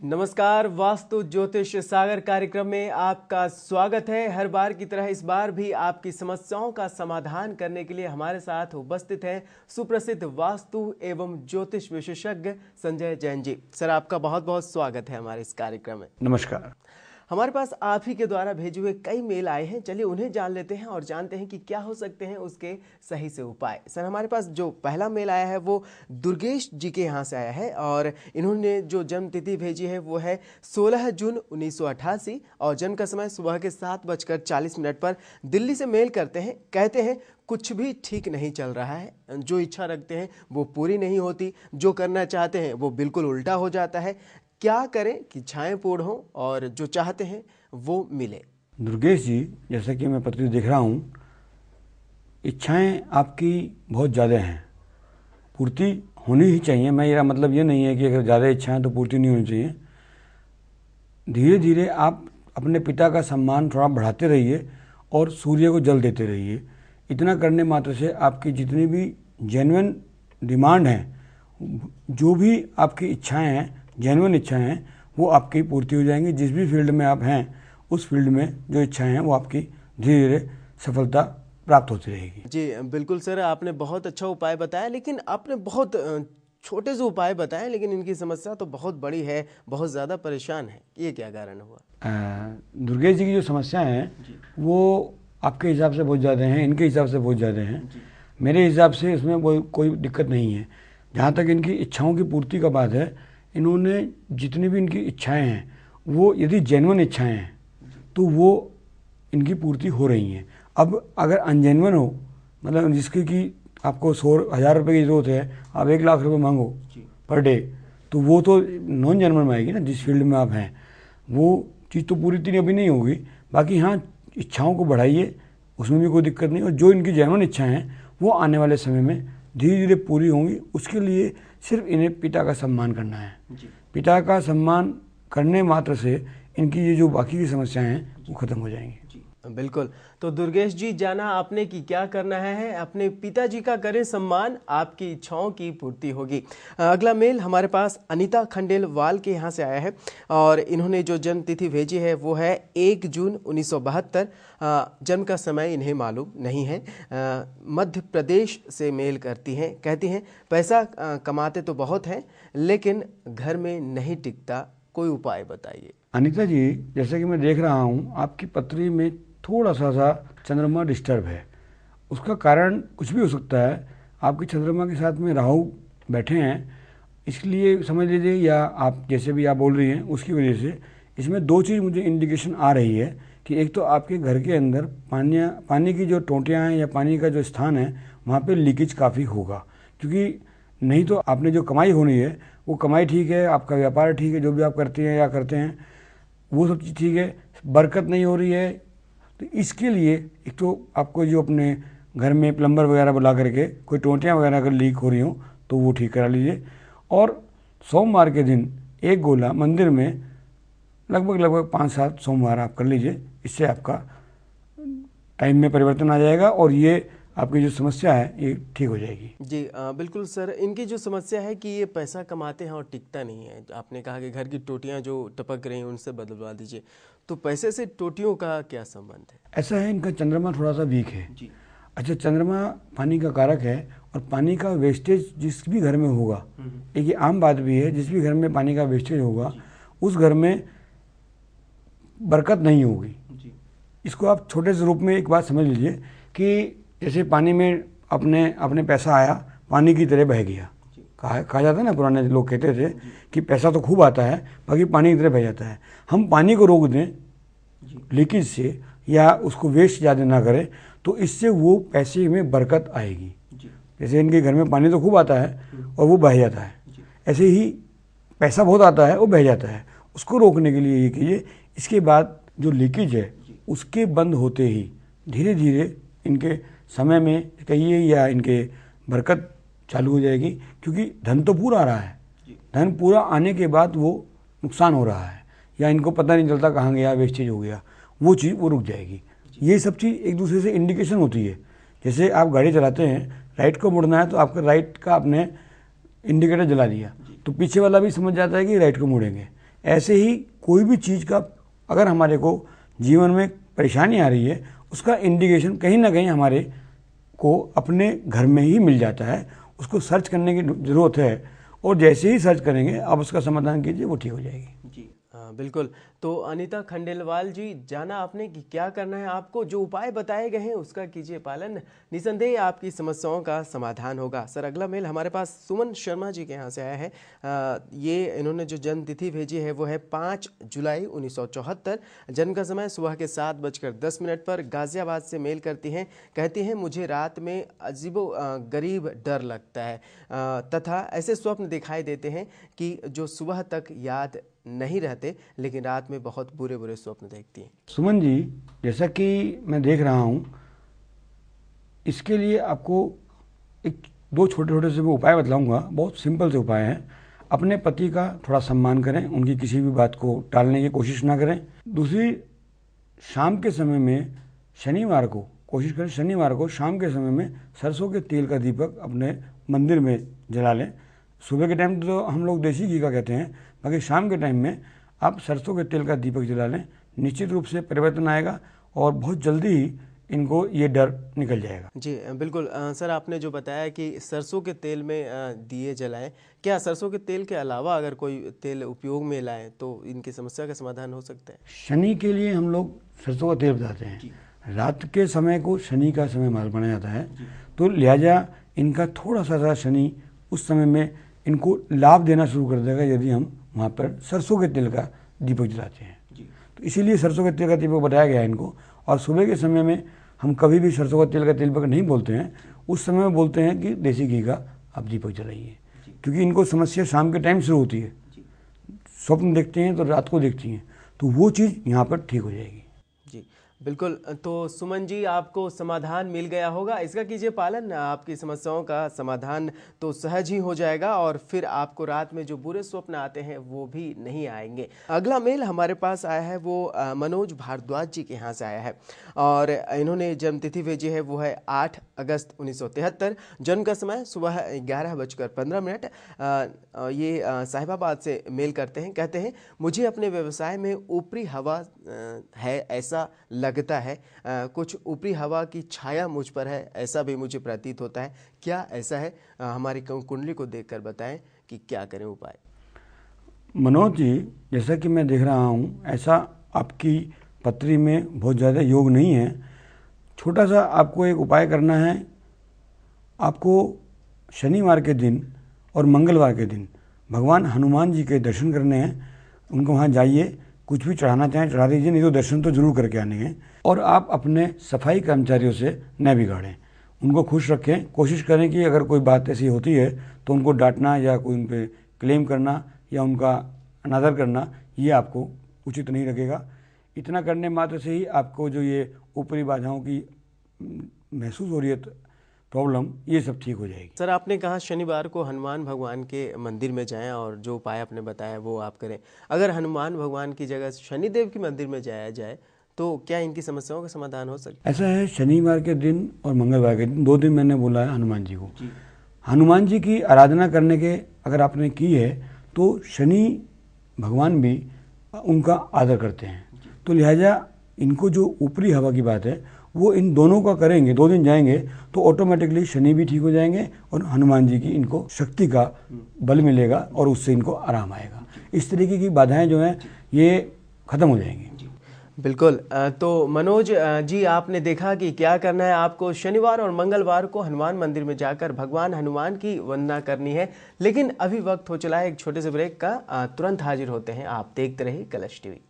नमस्कार, वास्तु ज्योतिष सागर कार्यक्रम में आपका स्वागत है। हर बार की तरह इस बार भी आपकी समस्याओं का समाधान करने के लिए हमारे साथ उपस्थित हैं सुप्रसिद्ध वास्तु एवं ज्योतिष विशेषज्ञ संजय जैन जी। सर, आपका बहुत बहुत स्वागत है हमारे इस कार्यक्रम में। नमस्कार। हमारे पास आप ही के द्वारा भेजे हुए कई मेल आए हैं, चलिए उन्हें जान लेते हैं और जानते हैं कि क्या हो सकते हैं उसके सही से उपाय। सर, हमारे पास जो पहला मेल आया है वो दुर्गेश जी के यहाँ से आया है और इन्होंने जो जन्म तिथि भेजी है वो है 16 जून 1988 और जन्म का समय सुबह के 7:40 पर। दिल्ली से मेल करते हैं, कहते हैं कुछ भी ठीक नहीं चल रहा है, जो इच्छा रखते हैं वो पूरी नहीं होती, जो करना चाहते हैं वो बिल्कुल उल्टा हो जाता है। क्या करें कि छाएं पूर्ण हो और जो चाहते हैं वो मिले। दुर्गेश जी, जैसा कि मैं पत्र देख रहा हूँ, इच्छाएं आपकी बहुत ज़्यादा हैं, पूर्ति होनी ही चाहिए। मेरा मतलब ये नहीं है कि अगर ज़्यादा इच्छाएं तो पूर्ति नहीं होनी चाहिए। धीरे धीरे आप अपने पिता का सम्मान थोड़ा बढ़ाते रहिए और सूर्य को जल देते रहिए। इतना करने मात्र से आपकी जितनी भी जेन्युइन डिमांड हैं, जो भी आपकी इच्छाएँ हैं, जेन्युइन इच्छाएं हैं, वो आपकी पूर्ति हो जाएंगी। जिस भी फील्ड में आप हैं उस फील्ड में जो इच्छाएं हैं वो आपकी धीरे धीरे सफलता प्राप्त होती रहेगी। जी बिल्कुल सर, आपने बहुत अच्छा उपाय बताया, लेकिन आपने बहुत छोटे से उपाय बताए, लेकिन इनकी समस्या तो बहुत बड़ी है, बहुत ज़्यादा परेशान है। ये क्या कारण हुआ? दुर्गेश जी की जो समस्या हैं वो आपके हिसाब से बहुत ज़्यादा हैं, इनके हिसाब से बहुत ज़्यादा हैं। मेरे हिसाब से इसमें कोई दिक्कत नहीं है। जहाँ तक इनकी इच्छाओं की पूर्ति का बात है, इन्होंने जितनी भी इनकी इच्छाएं हैं वो यदि जेन्युइन इच्छाएं हैं तो वो इनकी पूर्ति हो रही हैं। अब अगर अनजेन्युइन हो, मतलब जिसकी कि आपको 100,000 रुपये की ज़रूरत है, आप 1,00,000 रुपये मांगो पर डे, तो वो तो नॉन जेन्युइन में आएगी ना। जिस फील्ड में आप हैं वो चीज़ तो पूरी तरह अभी नहीं होगी। बाकी हाँ, इच्छाओं को बढ़ाइए, उसमें भी कोई दिक्कत नहीं। और जो इनकी जेन्युइन इच्छाएँ हैं वो आने वाले समय में धीरे धीरे पूरी होंगी। उसके लिए सिर्फ इन्हें पिता का सम्मान करना है। पिता का सम्मान करने मात्र से इनकी ये जो बाकी की समस्याएं हैं वो खत्म हो जाएंगी। बिल्कुल। तो दुर्गेश जी, जाना आपने कि क्या करना है, अपने पिताजी का करें सम्मान, आपकी इच्छाओं की पूर्ति होगी। अगला मेल हमारे पास अनीता खंडेलवाल के यहाँ से आया है और इन्होंने जो जन्म तिथि भेजी है वो है 1 जून 1972। जन्म का समय इन्हें मालूम नहीं है। मध्य प्रदेश से मेल करती हैं, कहती हैं पैसा कमाते तो बहुत हैं लेकिन घर में नहीं टिकता, कोई उपाय बताइए। अनीता जी, जैसा कि मैं देख रहा हूँ आपकी पत्री में थोड़ा सा चंद्रमा डिस्टर्ब है। उसका कारण कुछ भी हो सकता है। आपकी चंद्रमा के साथ में राहु बैठे हैं, इसलिए समझ लीजिए, या आप जैसे भी आप बोल रही हैं उसकी वजह से इसमें दो चीज़ मुझे इंडिकेशन आ रही है कि एक तो आपके घर के अंदर पानी की जो टोंटियाँ हैं या पानी का जो स्थान है वहाँ पे लीकेज काफ़ी होगा। क्योंकि नहीं तो आपने जो कमाई होनी है वो कमाई ठीक है, आपका व्यापार ठीक है, जो भी आप करती हैं या करते हैं वो सब चीज़ ठीक है, बरकत नहीं हो रही है। तो इसके लिए एक तो आपको जो अपने घर में प्लम्बर वगैरह बुला करके कोई टोंटियाँ वगैरह अगर लीक हो रही हो तो वो ठीक करा लीजिए। और सोमवार के दिन एक गोला मंदिर में लगभग 5-7 सोमवार आप कर लीजिए। इससे आपका टाइम में परिवर्तन आ जाएगा और ये आपकी जो समस्या है ये ठीक हो जाएगी। जी बिल्कुल सर, इनकी जो समस्या है कि ये पैसा कमाते हैं और टिकता नहीं है। आपने कहा कि घर की टोटियां जो टपक रही हैं उनसे बदलवा दीजिए, तो पैसे से टोटियों का क्या संबंध है? ऐसा है, इनका चंद्रमा थोड़ा सा वीक है जी। अच्छा, चंद्रमा पानी का कारक है और पानी का वेस्टेज जिस भी घर में होगा, एक ये आम बात भी है, जिस भी घर में पानी का वेस्टेज होगा उस घर में बरकत नहीं होगी। इसको आप छोटे से रूप में एक बात समझ लीजिए कि जैसे पानी में अपने पैसा आया, पानी की तरह बह गया। कहा जाता है ना, पुराने लोग कहते थे कि पैसा तो खूब आता है बाकी पानी की तरह बह जाता है। हम पानी को रोक दें लीकेज से या उसको वेस्ट ज़्यादा ना करें तो इससे वो पैसे में बरकत आएगी। जैसे इनके घर में पानी तो खूब आता है और वो बह जाता है, ऐसे ही पैसा बहुत आता है वो बह जाता है। उसको रोकने के लिए ये कीजिए, इसके बाद जो लीकेज है उसके बंद होते ही धीरे धीरे इनके समय में कहिए या इनके बरकत चालू हो जाएगी। क्योंकि धन तो पूरा आ रहा है, धन पूरा आने के बाद वो नुकसान हो रहा है या इनको पता नहीं चलता कहाँ गया, वेस्टेज हो गया, वो चीज़ वो रुक जाएगी। ये सब चीज़ एक दूसरे से इंडिकेशन होती है। जैसे आप गाड़ी चलाते हैं, राइट को मुड़ना है तो आपका राइट का आपने इंडिकेटर जला दिया तो पीछे वाला भी समझ जाता है कि राइट को मुड़ेंगे। ऐसे ही कोई भी चीज़ का अगर हमारे को जीवन में परेशानी आ रही है, उसका इंडिकेशन कहीं ना कहीं हमारे को अपने घर में ही मिल जाता है। उसको सर्च करने की ज़रूरत है, और जैसे ही सर्च करेंगे आप उसका समाधान कीजिए, वो ठीक हो जाएगी। जी बिल्कुल। तो अनीता खंडेलवाल जी, जाना आपने कि क्या करना है आपको, जो उपाय बताए गए हैं उसका कीजिए पालन, निसंदेह आपकी समस्याओं का समाधान होगा। सर अगला मेल हमारे पास सुमन शर्मा जी के यहाँ से आया है। ये इन्होंने जो जन्म तिथि भेजी है वो है 5 जुलाई 1974। जन्म का समय सुबह के 7:10 पर। गाजियाबाद से मेल करती हैं। कहती हैं मुझे रात में अजीबो गरीब डर लगता है तथा ऐसे स्वप्न दिखाई देते हैं कि जो सुबह तक याद नहीं रहते, लेकिन रात में बहुत बुरे बुरे स्वप्न देखती हैं। सुमन जी, जैसा कि मैं देख रहा हूँ, इसके लिए आपको एक दो छोटे छोटे से मैं उपाय बतलाऊंगा। बहुत सिंपल से उपाय हैं। अपने पति का थोड़ा सम्मान करें, उनकी किसी भी बात को टालने की कोशिश ना करें। दूसरी, शाम के समय में शनिवार को कोशिश करें, शनिवार को शाम के समय में सरसों के तेल का दीपक अपने मंदिर में जला लें। सुबह के टाइम तो हम लोग देसी घी का कहते हैं, बाकी शाम के टाइम में आप सरसों के तेल का दीपक जला लें। निश्चित रूप से परिवर्तन आएगा और बहुत जल्दी ही इनको ये डर निकल जाएगा। जी बिल्कुल। सर आपने जो बताया कि सरसों के तेल में दिए जलाएं, क्या सरसों के तेल के अलावा अगर कोई तेल उपयोग में लाएं तो इनकी समस्या का समाधान हो सकता है? शनि के लिए हम लोग सरसों का तेल बताते हैं। रात के समय को शनि का समय माना जाता है, तो लिहाजा इनका थोड़ा सा शनि उस समय में इनको लाभ देना शुरू कर देगा यदि हम वहाँ पर सरसों के तेल का दीपक जलाते हैं। तो इसीलिए सरसों के तेल का दीपक बताया गया है इनको। और सुबह के समय में हम कभी भी सरसों का तेल का दीपक नहीं बोलते हैं, उस समय में बोलते हैं कि देसी घी का आप दीपक जलाइए, क्योंकि इनको समस्या शाम के टाइम शुरू होती है। स्वप्न देखते हैं तो रात को देखती हैं, तो वो चीज़ यहाँ पर ठीक हो जाएगी। जी बिल्कुल। तो सुमन जी, आपको समाधान मिल गया होगा, इसका कीजिए पालन, आपकी समस्याओं का समाधान तो सहज ही हो जाएगा और फिर आपको रात में जो बुरे स्वप्न आते हैं वो भी नहीं आएंगे। अगला मेल हमारे पास आया है वो मनोज भारद्वाज जी के यहाँ से आया है और इन्होंने जन्म तिथि भेजी है वो है 8 अगस्त 1973। जन्म का समय सुबह 11:15। ये साहिबाबाद से मेल करते हैं। कहते हैं मुझे अपने व्यवसाय में ऊपरी हवा है ऐसा लगता है, कुछ ऊपरी हवा की छाया मुझ पर है ऐसा भी मुझे प्रतीत होता है। क्या ऐसा है? हमारी कुंडली को देखकर बताएं कि क्या करें उपाय। मनोज जी, जैसा कि मैं देख रहा हूँ, ऐसा आपकी पत्री में बहुत ज़्यादा योग नहीं है। छोटा सा आपको एक उपाय करना है। आपको शनिवार के दिन और मंगलवार के दिन भगवान हनुमान जी के दर्शन करने हैं। उनको वहाँ जाइए, कुछ भी चढ़ाना चाहें चढ़ा दीजिए, नहीं तो दर्शन तो जरूर करके आने हैं। और आप अपने सफाई कर्मचारियों से न बिगाड़ें, उनको खुश रखें। कोशिश करें कि अगर कोई बात ऐसी होती है तो उनको डांटना या कोई उन पर क्लेम करना या उनका अनादर करना, ये आपको उचित नहीं लगेगा। इतना करने मात्र से ही आपको जो ये ऊपरी बाधाओं की महसूस हो रही है प्रॉब्लम, ये सब ठीक हो जाएगी। सर आपने कहा शनिवार को हनुमान भगवान के मंदिर में जाएं और जो उपाय आपने बताया वो आप करें। अगर हनुमान भगवान की जगह शनिदेव के मंदिर में जाया जाए तो क्या इनकी समस्याओं का समाधान हो सकता है? ऐसा है, शनिवार के दिन और मंगलवार के दिन, 2 दिन मैंने बोला है हनुमान जी को। हनुमान जी की आराधना करने के अगर आपने की है तो शनि भगवान भी उनका आदर करते हैं, तो लिहाजा इनको जो ऊपरी हवा की बात है वो इन दोनों का करेंगे, 2 दिन जाएंगे तो ऑटोमेटिकली शनि भी ठीक हो जाएंगे और हनुमान जी की इनको शक्ति का बल मिलेगा और उससे इनको आराम आएगा। इस तरीके की बाधाएं जो हैं ये खत्म हो जाएंगी। बिल्कुल। तो मनोज जी, आपने देखा कि क्या करना है। आपको शनिवार और मंगलवार को हनुमान मंदिर में जाकर भगवान हनुमान की वंदना करनी है। लेकिन अभी वक्त हो चला है एक छोटे से ब्रेक का, तुरंत हाजिर होते हैं। आप देखते रहिए कलश टीवी।